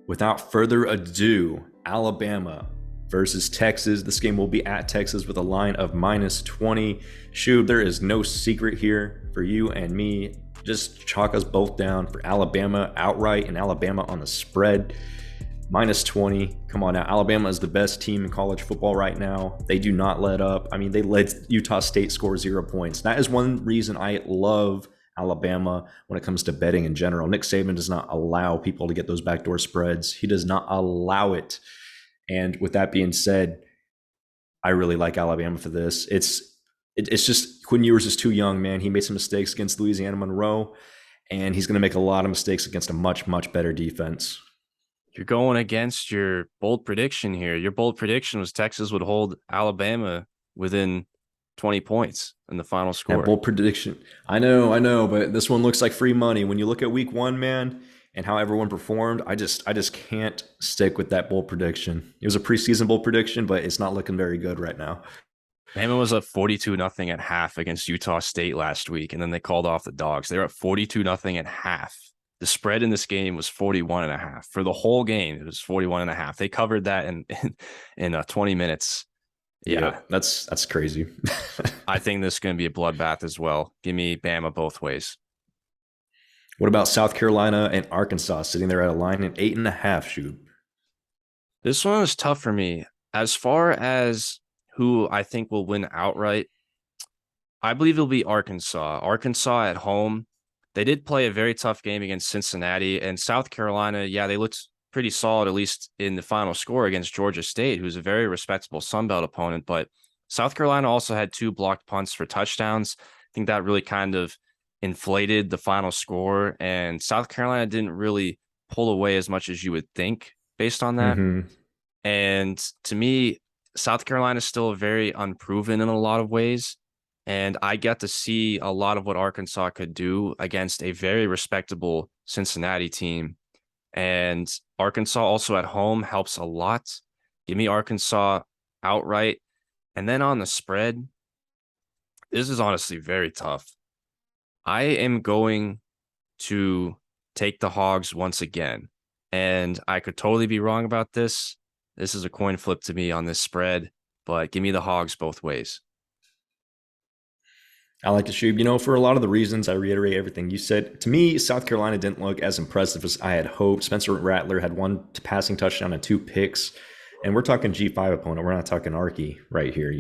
Without further ado, Alabama versus Texas. This game will be at Texas with a line of -20. Shoob, there is no secret here for you and me. Just chalk us both down for Alabama outright and Alabama on the spread. -20. Come on now. Alabama is the best team in college football right now. They do not let up. I mean, they led Utah State score 0 points. That is one reason I love Alabama when it comes to betting in general. Nick Saban does not allow people to get those backdoor spreads. He does not allow it. And with that being said, I really like Alabama for this. It's just Quinn Ewers is too young, man. He made some mistakes against Louisiana Monroe, and he's going to make a lot of mistakes against a much, much better defense. You're going against your bold prediction here. Your bold prediction was Texas would hold Alabama within 20 points in the final score. That bold prediction. I know, but this one looks like free money. When you look at week one, man, and how everyone performed, I just can't stick with that bold prediction. It was a preseason bold prediction, but it's not looking very good right now. Bama was up 42-0 at half against Utah State last week, and then they called off the Dogs. They were up 42-0 at half. The spread in this game was 41.5. For the whole game, it was 41.5. They covered that in 20 minutes. Yeah, that's crazy. I think this is going to be a bloodbath as well. Give me Bama both ways. What about South Carolina and Arkansas sitting there at a line at 8.5, Shoob? This one is tough for me. As far as who I think will win outright, I believe it'll be Arkansas. Arkansas at home. They did play a very tough game against Cincinnati, and South Carolina, yeah, they looked pretty solid, at least in the final score against Georgia State, who's a very respectable Sun Belt opponent. But South Carolina also had 2 blocked punts for touchdowns. I think that really kind of inflated the final score, and South Carolina didn't really pull away as much as you would think based on that. Mm-hmm. And to me, South Carolina is still very unproven in a lot of ways. And I get to see a lot of what Arkansas could do against a very respectable Cincinnati team. And Arkansas also at home helps a lot. Give me Arkansas outright. And then on the spread, this is honestly very tough. I am going to take the Hogs once again. And I could totally be wrong about this. This is a coin flip to me on this spread, but give me the Hogs both ways. I like the Shoob. For a lot of the reasons, I reiterate everything you said. To me, South Carolina didn't look as impressive as I had hoped. Spencer Rattler had 1 passing touchdown and 2 picks. And we're talking G5 opponent. We're not talking Arky right here,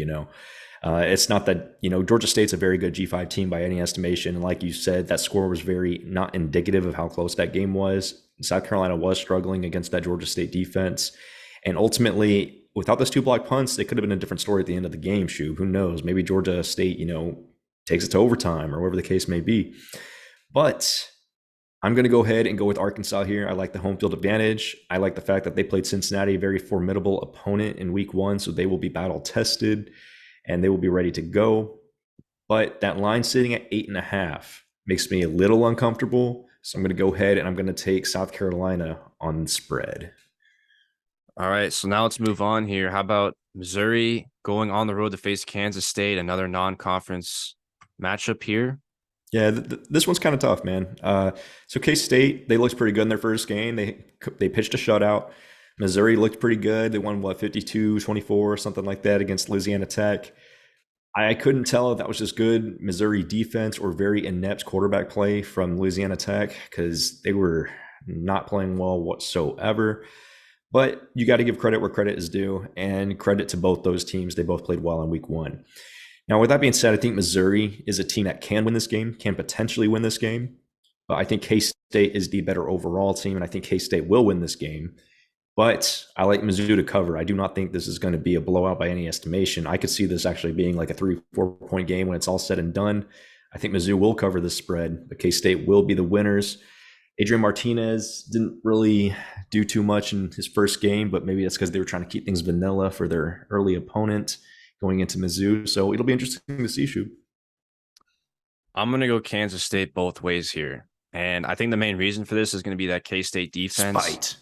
It's not that, Georgia State's a very good G5 team by any estimation. And like you said, that score was very not indicative of how close that game was. South Carolina was struggling against that Georgia State defense. And ultimately, without those 2 block punts, it could have been a different story at the end of the game, Shoob. Who knows? Maybe Georgia State, takes it to overtime or whatever the case may be. But I'm going to go ahead and go with Arkansas here. I like the home field advantage. I like the fact that they played Cincinnati, a very formidable opponent in week 1, so they will be battle tested and they will be ready to go. But that line sitting at 8.5 makes me a little uncomfortable. So I'm going to go ahead and I'm going to take South Carolina on the spread. All right, so now let's move on here. How about Missouri going on the road to face Kansas State, another non-conference matchup here? Yeah, this one's kind of tough, man. So K-State, they looked pretty good in their first game. They pitched a shutout. Missouri looked pretty good. They won, 52-24, something like that against Louisiana Tech. I couldn't tell if that was just good Missouri defense or very inept quarterback play from Louisiana Tech because they were not playing well whatsoever. But you got to give credit where credit is due, and credit to both those teams. They both played well in week 1. Now, with that being said, I think Missouri is a team that can win this game, can potentially win this game. But I think K-State is the better overall team, and I think K-State will win this game. But I like Mizzou to cover. I do not think this is going to be a blowout by any estimation. I could see this actually being like a 3-4 point game when it's all said and done. I think Mizzou will cover this spread, but K-State will be the winners. Adrian Martinez didn't really do too much in his first game, but maybe that's because they were trying to keep things vanilla for their early opponent going into Mizzou. So it'll be interesting to see, Shoob. I'm going to go Kansas State both ways here. And I think the main reason for this is going to be that K-State defense. Spite.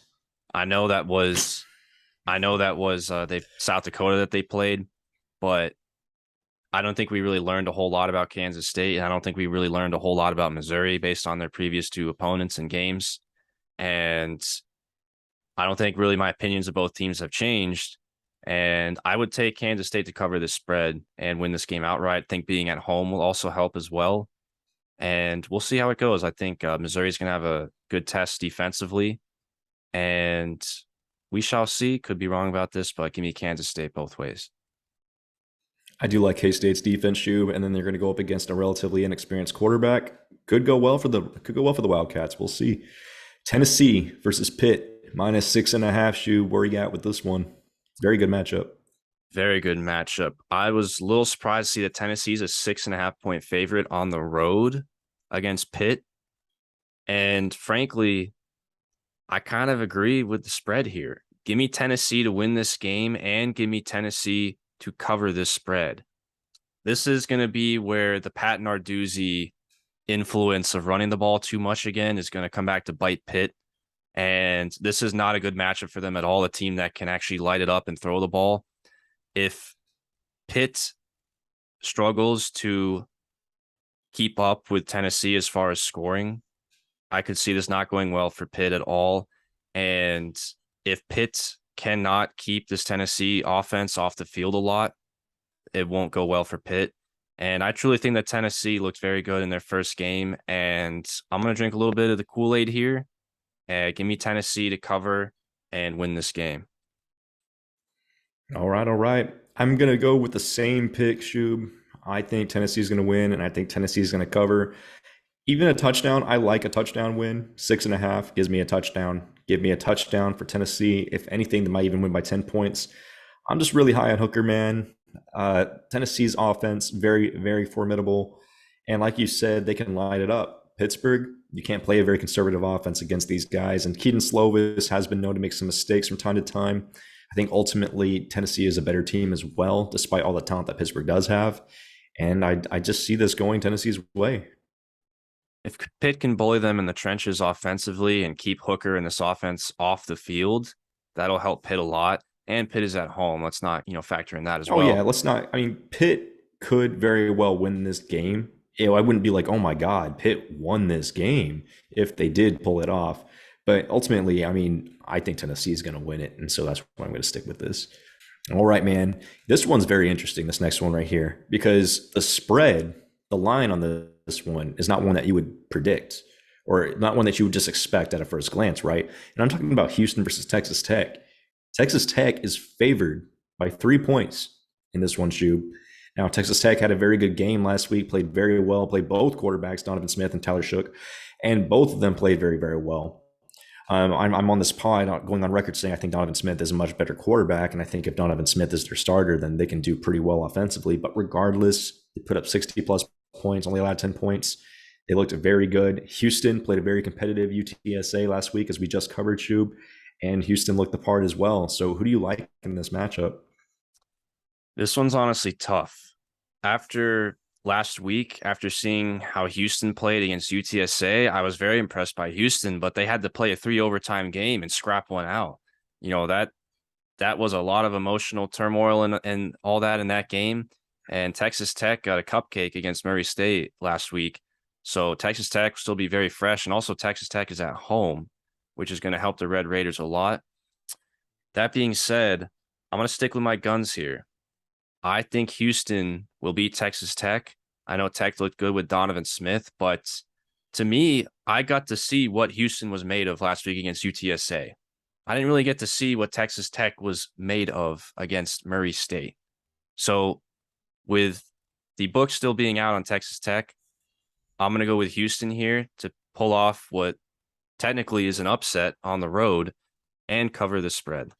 I know that was South Dakota that they played, but I don't think we really learned a whole lot about Kansas State, and I don't think we really learned a whole lot about Missouri based on their previous 2 opponents and games. And I don't think really my opinions of both teams have changed. And I would take Kansas State to cover this spread and win this game outright. I think being at home will also help as well. And we'll see how it goes. I think Missouri's going to have a good test defensively. And we shall see. Could be wrong about this, but give me Kansas State both ways. I do like K State's defense, Shoob, and then they're going to go up against a relatively inexperienced quarterback. Could go well for the Wildcats. We'll see. Tennessee versus Pitt minus 6.5. Shoob, where you at with this one? Very good matchup. Very good matchup. I was a little surprised to see that Tennessee's a 6.5 point favorite on the road against Pitt. And frankly, I kind of agree with the spread here. Give me Tennessee to win this game and give me Tennessee to cover this spread. This is going to be where the Pat Narduzzi influence of running the ball too much again is going to come back to bite Pitt. And this is not a good matchup for them at all, a team that can actually light it up and throw the ball. If Pitt struggles to keep up with Tennessee as far as scoring, I could see this not going well for Pitt at all. And if Pitt cannot keep this Tennessee offense off the field a lot, it won't go well for Pitt. And I truly think that Tennessee looked very good in their first game. And I'm going to drink a little bit of the Kool-Aid here. Give me Tennessee to cover and win this game. All right, all right. I'm going to go with the same pick, Shoob. I think Tennessee's going to win, and I think Tennessee's going to cover. Even a touchdown, I like a touchdown win. 6.5 gives me a touchdown. Give me a touchdown for Tennessee. If anything, they might even win by 10 points. I'm just really high on Hooker, man. Tennessee's offense, very, very formidable. And like you said, they can light it up. Pittsburgh, you can't play a very conservative offense against these guys. And Keaton Slovis has been known to make some mistakes from time to time. I think ultimately Tennessee is a better team as well, despite all the talent that Pittsburgh does have. And I just see this going Tennessee's way. If Pitt can bully them in the trenches offensively and keep Hooker and this offense off the field, that'll help Pitt a lot. And Pitt is at home. Let's not, factor in that as Oh well. yeah, let's not. I mean, Pitt could very well win this game. I wouldn't be like, oh my God, Pitt won this game if they did pull it off. But ultimately, I mean, I think Tennessee is going to win it, and so that's why I'm going to stick with this. All right, man. This one's very interesting. This next one right here, because the spread, the line on this one is not one that you would predict, or not one that you would just expect at a first glance, right? And I'm talking about Houston versus Texas Tech. Texas Tech is favored by 3 points in this one, Shoob. Now, Texas Tech had a very good game last week, played very well, played both quarterbacks, Donovan Smith and Tyler Shook, and both of them played very, very well. I'm on this pod going on record saying I think Donovan Smith is a much better quarterback, and I think if Donovan Smith is their starter, then they can do pretty well offensively. But regardless, they put up 60-plus points, only allowed 10 points. They looked very good. Houston played a very competitive UTSA last week, as we just covered, Shoob, and Houston looked the part as well. So who do you like in this matchup? This one's honestly tough. After last week, after seeing how Houston played against UTSA, I was very impressed by Houston, but they had to play a 3 overtime game and scrap one out. That was a lot of emotional turmoil and all that in that game. And Texas Tech got a cupcake against Murray State last week. So Texas Tech will still be very fresh. And also Texas Tech is at home, which is going to help the Red Raiders a lot. That being said, I'm going to stick with my guns here. I think Houston will beat Texas Tech. I know Tech looked good with Donovan Smith, but to me, I got to see what Houston was made of last week against UTSA. I didn't really get to see what Texas Tech was made of against Murray State. So with the book still being out on Texas Tech, I'm going to go with Houston here to pull off what technically is an upset on the road and cover the spread.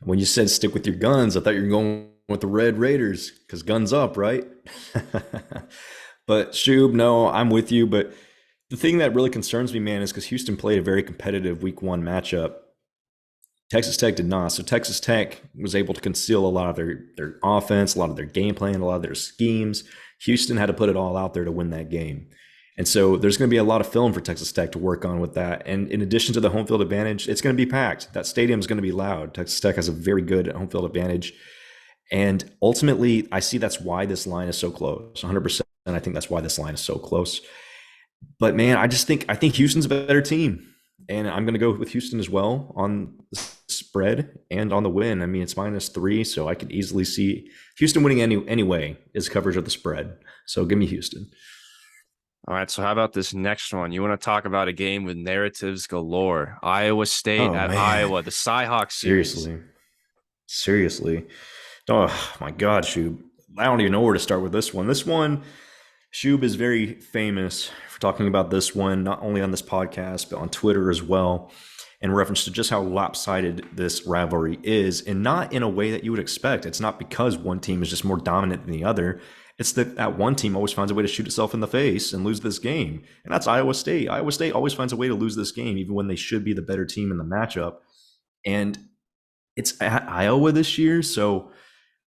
When you said stick with your guns, I thought you were going with the Red Raiders because guns up, right? But Shoob, no, I'm with you. But the thing that really concerns me, man, is because Houston played a very competitive week one matchup. Texas Tech did not. So Texas Tech was able to conceal a lot of their offense, a lot of their game plan, a lot of their schemes. Houston had to put it all out there to win that game. And so there's going to be a lot of film for Texas Tech to work on with that. And in addition to the home field advantage, it's going to be packed. That stadium is going to be loud. Texas Tech has a very good home field advantage. And ultimately, I see that's why this line is so close. 100%. And I think that's why this line is so close. But man, I think Houston's a better team. And I'm going to go with Houston as well on spread and on the win. I mean, it's -3, so I could easily see Houston winning anyway is coverage of the spread. So give me Houston. All right, so how about this next one? You want to talk about a game with narratives galore? Iowa State Oh at man, Iowa, the Cyhawk series. seriously, seriously. Oh my God, Shoob. I don't even know where to start with this one. This one, Shoob is very famous for talking about this one, not only on this podcast, but on Twitter as well, in reference to just how lopsided this rivalry is, and not in a way that you would expect. It's not because one team is just more dominant than the other. It's that one team always finds a way to shoot itself in the face and lose this game. And that's Iowa State. Iowa State always finds a way to lose this game, even when they should be the better team in the matchup. And it's at Iowa this year, so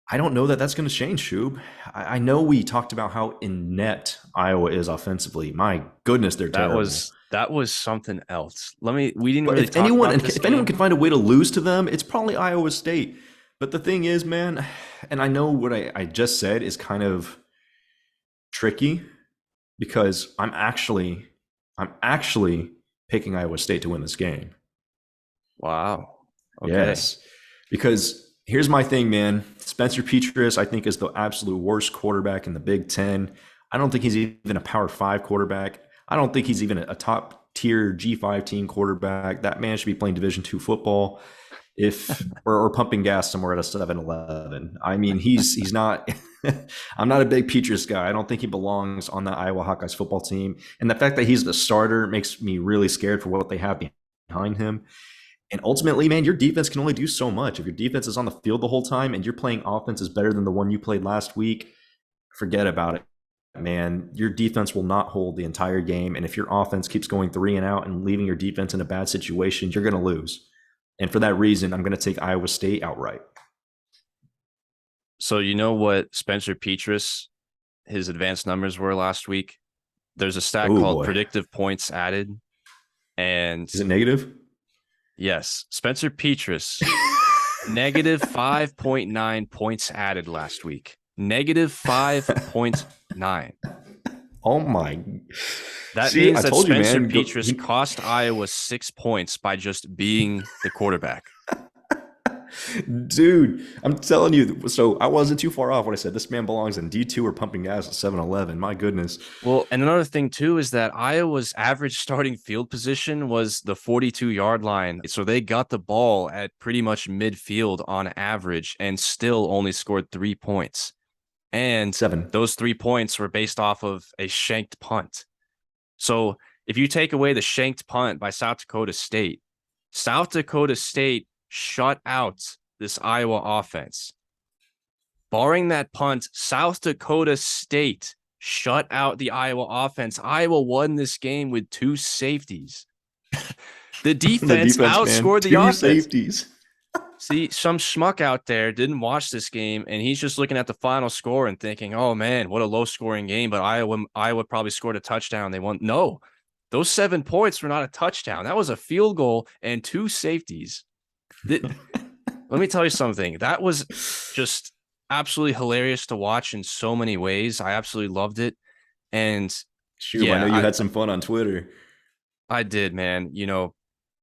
I don't know that that's going to change, Shoob. I know we talked about how inept Iowa is offensively. My goodness, they're That terrible. was something else. We didn't But really talk about this if anyone game. can find a way to lose to them, it's probably Iowa State. But the thing is, man, and I know what I just said is kind of tricky because I'm actually picking Iowa State to win this game. Wow. Okay. Yes. Because here's my thing, man. Spencer Petras, I think, is the absolute worst quarterback in the Big Ten. I don't think he's even a Power 5 quarterback. I don't think he's even a top tier G5 team quarterback. That man should be playing Division II football if or pumping gas somewhere at a 7-Eleven. I mean, he's not I'm not a big Petras guy. I don't think he belongs on the Iowa Hawkeyes football team. And the fact that he's the starter makes me really scared for what they have behind him. And ultimately, man, your defense can only do so much. If your defense is on the field the whole time and you're playing offenses better than the one you played last week, forget about it, man. Your defense will not hold the entire game. And if your offense keeps going 3 and out and leaving your defense in a bad situation, you're going to lose. And for that reason, I'm going to take Iowa State outright. So you know what Spencer Petras, his advanced numbers were last week? There's a stat Oh, called boy. predictive points added. And Is it negative? yes, Spencer Petras, negative 5.9 points added last week. Negative 5.9. Oh, my. That See, means I that told you, Spencer man. Petras cost Iowa 6 points by just being the quarterback. Dude, I'm telling you. So I wasn't too far off when I said this man belongs in D2 or pumping gas at 7-Eleven. My goodness. Well, and another thing too is that Iowa's average starting field position was the 42-yard line. So they got the ball at pretty much midfield on average and still only scored 3 points. And 7. those 3 points were based off of a shanked punt. So if you take away the shanked punt by South Dakota State shut out this Iowa offense. Barring that punt, South Dakota State shut out the Iowa offense. Iowa won this game with 2 safeties. The defense outscored the offense. 2 safeties. See, some schmuck out there didn't watch this game, and he's just looking at the final score and thinking, oh, man, what a low-scoring game, but Iowa probably scored a touchdown. They won. No, those 7 points were not a touchdown. That was a field goal and 2 safeties. Let me tell you something. That was just absolutely hilarious to watch in so many ways. I absolutely loved it. And Shoot, yeah, I know you had some fun on Twitter. I did, man. You know,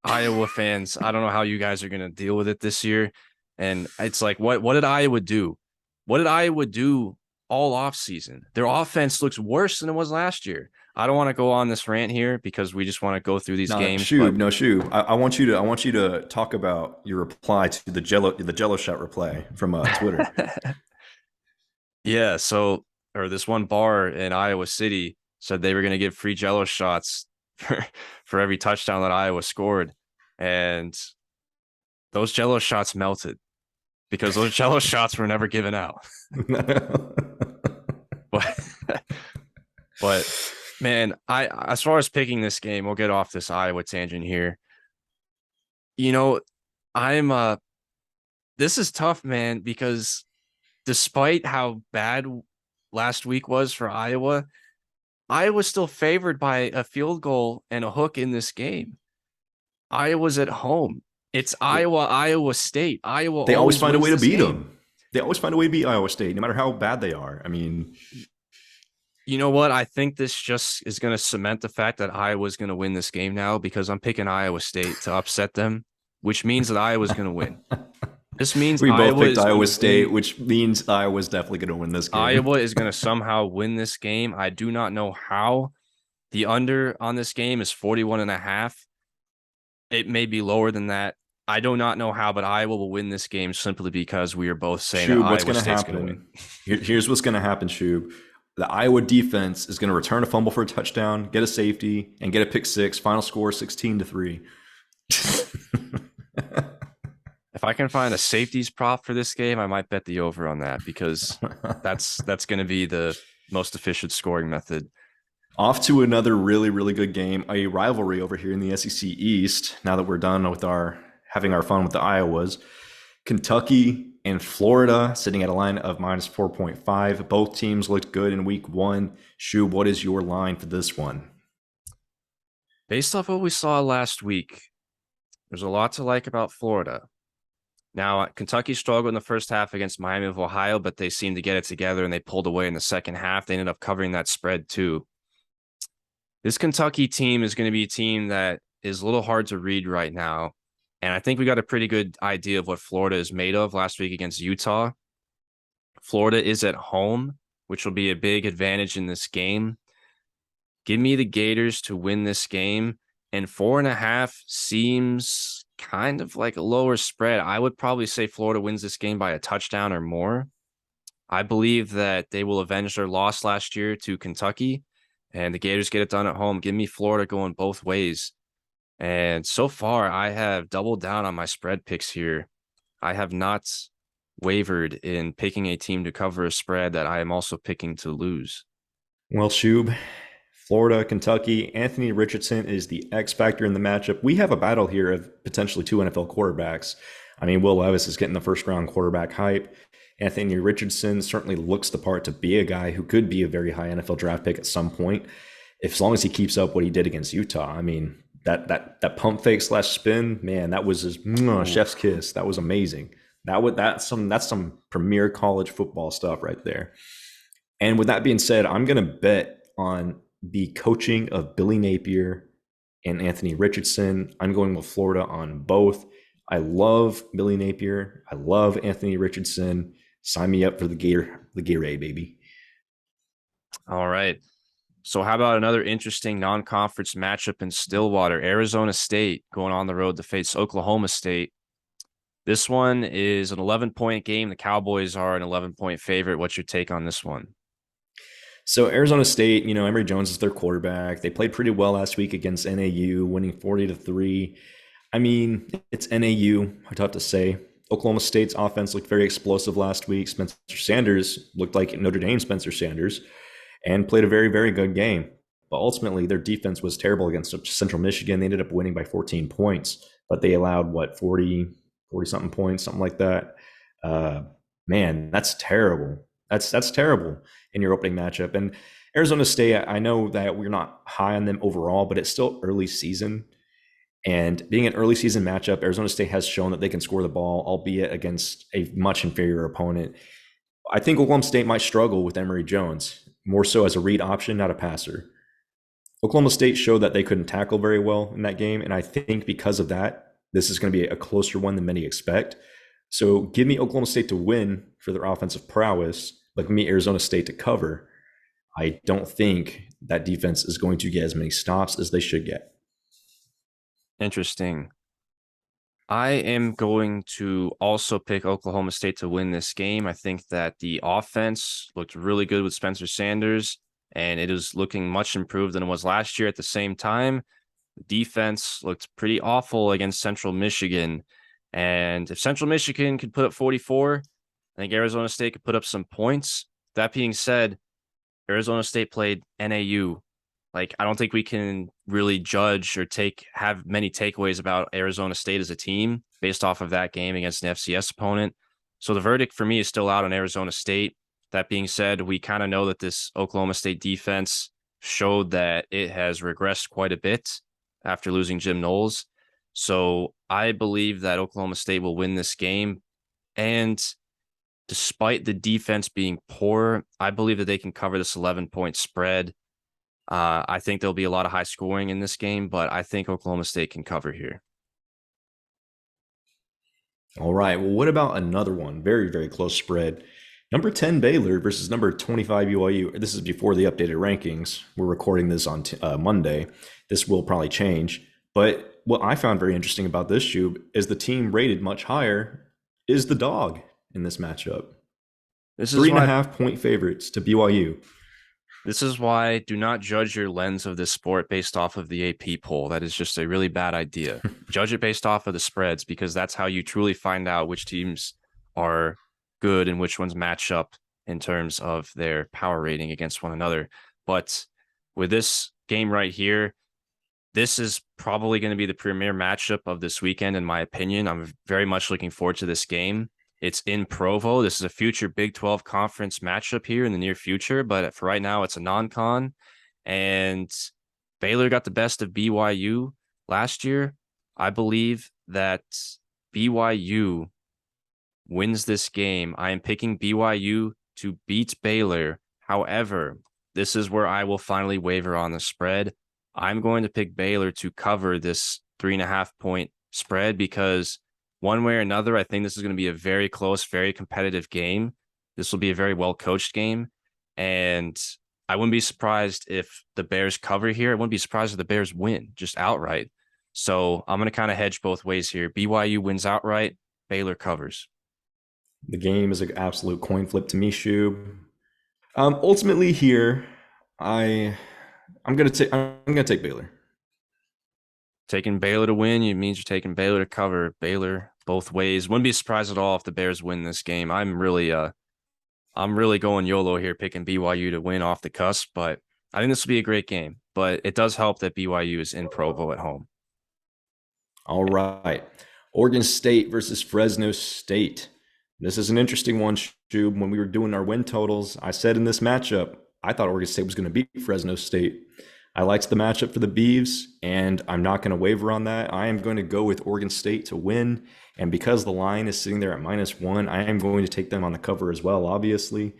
Iowa fans, I don't know how you guys are going to deal with it this year. And it's like, what did Iowa do? What did Iowa do all offseason? Their offense looks worse than it was last year. I don't want to go on this rant here because we just want to go through these games. Shoob. I want you to talk about your reply to the Jello shot reply from Twitter. Yeah, or this one bar in Iowa City said they were going to give free Jello shots for every touchdown that Iowa scored, and those Jello shots melted because those Jello shots were never given out. But man, as far as picking this game, we'll get off this Iowa tangent here. You know, this is tough, man, because despite how bad last week was for Iowa, Iowa's still favored by a field goal and a hook in this game. Iowa's at home. It's Iowa State. They always find a way to beat them. They always find a way to beat Iowa State, no matter how bad they are. I mean, you know what? I think this just is going to cement the fact that Iowa's going to win this game now because I'm picking Iowa State to upset them. which means that Iowa's going to win. This means We both Iowa picked is going Iowa to State, win. which means Iowa's definitely going to win this game. Iowa is going to somehow win this game. I do not know how. The under on this game is 41.5. It may be lower than that. I do not know how, but Iowa will win this game simply because we are both saying that Shoob, what's Iowa going to State's going to win. happen? Here's what's going to happen, Shoob. The Iowa defense is going to return a fumble for a touchdown, get a safety, and get a pick six. Final score 16-3. If I can find a safeties prop for this game, I might bet the over on that because that's going to be the most efficient scoring method. Off to another really, really good game. A rivalry over here in the SEC East. Now that we're done with having our fun with the Iowas, Kentucky and Florida sitting at a line of minus 4.5. Both teams looked good in week one. Shoob, what is your line for this one? Based off what we saw last week, there's a lot to like about Florida. Now, Kentucky struggled in the first half against Miami of Ohio, but they seemed to get it together and they pulled away in the second half. They ended up covering that spread too. This Kentucky team is going to be a team that is a little hard to read right now. And I think we got a pretty good idea of what Florida is made of last week against Utah. Florida is at home, which will be a big advantage in this game. Give me the Gators to win this game. And 4.5 seems kind of like a lower spread. I would probably say Florida wins this game by a touchdown or more. I believe that they will avenge their loss last year to Kentucky, and the Gators get it done at home. Give me Florida going both ways. And so far, I have doubled down on my spread picks here. I have not wavered in picking a team to cover a spread that I am also picking to lose. Well, Shoob, Florida, Kentucky, Anthony Richardson is the X factor in the matchup. We have a battle here of potentially two NFL quarterbacks. I mean, Will Levis is getting the first round quarterback hype. Anthony Richardson certainly looks the part to be a guy who could be a very high NFL draft pick at some point, as long as he keeps up what he did against Utah. I mean, that pump fake slash spin, man, that was his chef's kiss. That was amazing. That's some premier college football stuff right there. And with that being said, I'm going to bet on the coaching of Billy Napier and Anthony Richardson. I'm going with Florida on both. I love Billy Napier. I love Anthony Richardson. Sign me up for the Gatorade, baby. All right. So how about another interesting non-conference matchup in Stillwater? Arizona State going on the road to face Oklahoma State. This one is an 11-point game. The Cowboys are an 11-point favorite. What's your take on this one? So Arizona State, Emory Jones is their quarterback. They played pretty well last week against NAU, winning 40-3. I mean, it's NAU. Hard have to say. Oklahoma State's offense looked very explosive last week. Spencer Sanders looked like Notre Dame Spencer Sanders and played a very, very good game. But ultimately, their defense was terrible against Central Michigan. They ended up winning by 14 points, but they allowed, 40-something points, something like that. Man, that's terrible. That's terrible in your opening matchup. And Arizona State, I know that we're not high on them overall, but it's still early season. And being an early season matchup, Arizona State has shown that they can score the ball, albeit against a much inferior opponent. I think Oklahoma State might struggle with Emory Jones, more so as a read option, not a passer. Oklahoma State showed that they couldn't tackle very well in that game, and I think because of that, this is going to be a closer one than many expect. So give me Oklahoma State to win for their offensive prowess, but give me Arizona State to cover. I don't think that defense is going to get as many stops as they should get. Interesting. I am going to also pick Oklahoma State to win this game. I think that the offense looked really good with Spencer Sanders, and it is looking much improved than it was last year. At the same time, the defense looked pretty awful against Central Michigan. And if Central Michigan could put up 44, I think Arizona State could put up some points. That being said, Arizona State played NAU. Like, I don't think we can really judge or have many takeaways about Arizona State as a team based off of that game against an FCS opponent. So the verdict for me is still out on Arizona State. That being said, we kind of know that this Oklahoma State defense showed that it has regressed quite a bit after losing Jim Knowles. So I believe that Oklahoma State will win this game. And despite the defense being poor, I believe that they can cover this 11-point spread. I think there'll be a lot of high scoring in this game, but I think Oklahoma State can cover here. All right. Well, what about another one? Very, very close spread. Number 10 Baylor versus number 25 BYU. This is before the updated rankings. We're recording this on Monday. This will probably change. But what I found very interesting about this, Shoob, is the team rated much higher is the dog in this matchup. This is Three and a why half point favorites to BYU. This is why do not judge your lens of this sport based off of the AP poll. That is just a really bad idea. Judge it based off of the spreads because that's how you truly find out which teams are good and which ones match up in terms of their power rating against one another. But with this game right here, this is probably going to be the premier matchup of this weekend, in my opinion. I'm very much looking forward to this game. It's in Provo. This is a future Big 12 conference matchup here in the near future, but for right now, it's a non-con. And Baylor got the best of BYU last year. I believe that BYU wins this game. I am picking BYU to beat Baylor. However, this is where I will finally waver on the spread. I'm going to pick Baylor to cover this 3.5 point spread because one way or another, I think this is going to be a very close, very competitive game. This will be a very well-coached game. And I wouldn't be surprised if the Bears cover here. I wouldn't be surprised if the Bears win just outright. So I'm going to kind of hedge both ways here. BYU wins outright. Baylor covers. The game is an absolute coin flip to me, Shoob. Ultimately, here, I'm gonna take Baylor. Taking Baylor to win, it means you're taking Baylor to cover. Baylor both ways. Wouldn't be surprised at all if the Bears win this game. I'm really going YOLO here, picking BYU to win off the cusp, but I think this will be a great game. But it does help that BYU is in Provo at home. All right. Oregon State versus Fresno State. This is an interesting one, Shoob. When we were doing our win totals, I said in this matchup, I thought Oregon State was going to beat Fresno State. I liked the matchup for the Beavs, and I'm not going to waver on that. I am going to go with Oregon State to win. And because the line is sitting there at -1, I am going to take them on the cover as well, obviously.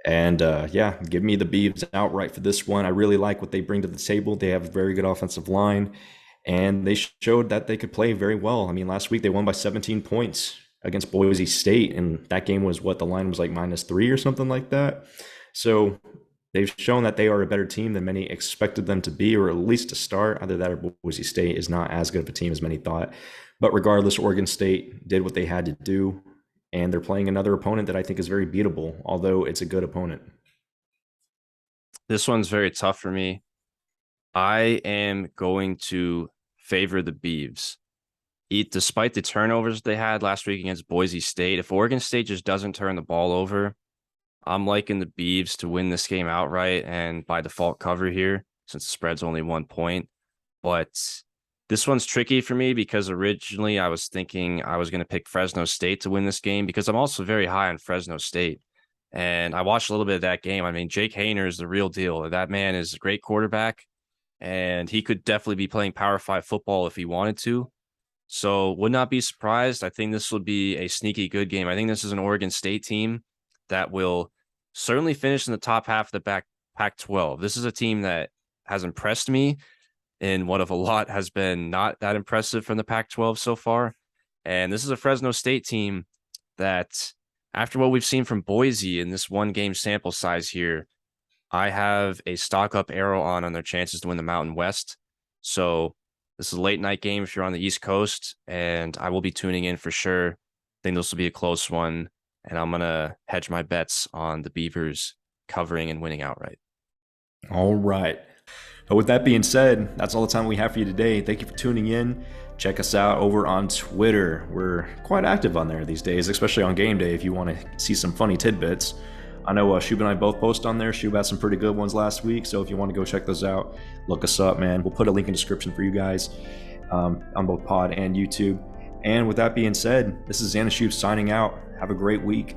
And yeah, give me the Beavs outright for this one. I really like what they bring to the table. They have a very good offensive line, and they showed that they could play very well. I mean, last week they won by 17 points against Boise State, and that game was the line was like -3 or something like that. So they've shown that they are a better team than many expected them to be, or at least to start. Either that or Boise State is not as good of a team as many thought. But regardless, Oregon State did what they had to do, and they're playing another opponent that I think is very beatable, although it's a good opponent. This one's very tough for me. I am going to favor the Beavs. Despite the turnovers they had last week against Boise State, if Oregon State just doesn't turn the ball over, I'm liking the Beavs to win this game outright and by default cover here since the spread's only 1 point. But this one's tricky for me because originally I was thinking I was going to pick Fresno State to win this game because I'm also very high on Fresno State. And I watched a little bit of that game. I mean, Jake Hayner is the real deal. That man is a great quarterback, and he could definitely be playing Power 5 football if he wanted to. So would not be surprised. I think this will be a sneaky good game. I think this is an Oregon State team that will certainly finish in the top half of the Pac-12. This is a team that has impressed me in what of a lot has been not that impressive from the Pac-12 so far. And this is a Fresno State team that, after what we've seen from Boise in this one game sample size here, I have a stock up arrow on their chances to win the Mountain West. So this is a late night game if you're on the East Coast, and I will be tuning in for sure. I think this will be a close one, and I'm going to hedge my bets on the Beavers covering and winning outright. All right. But with that being said, that's all the time we have for you today. Thank you for tuning in. Check us out over on Twitter. We're quite active on there these days, especially on game day if you want to see some funny tidbits. I know Shoob and I both post on there. Shoob had some pretty good ones last week, so if you want to go check those out, look us up, man. We'll put a link in the description for you guys on both pod and YouTube. And with that being said, this is Xan Shoob signing out. Have a great week.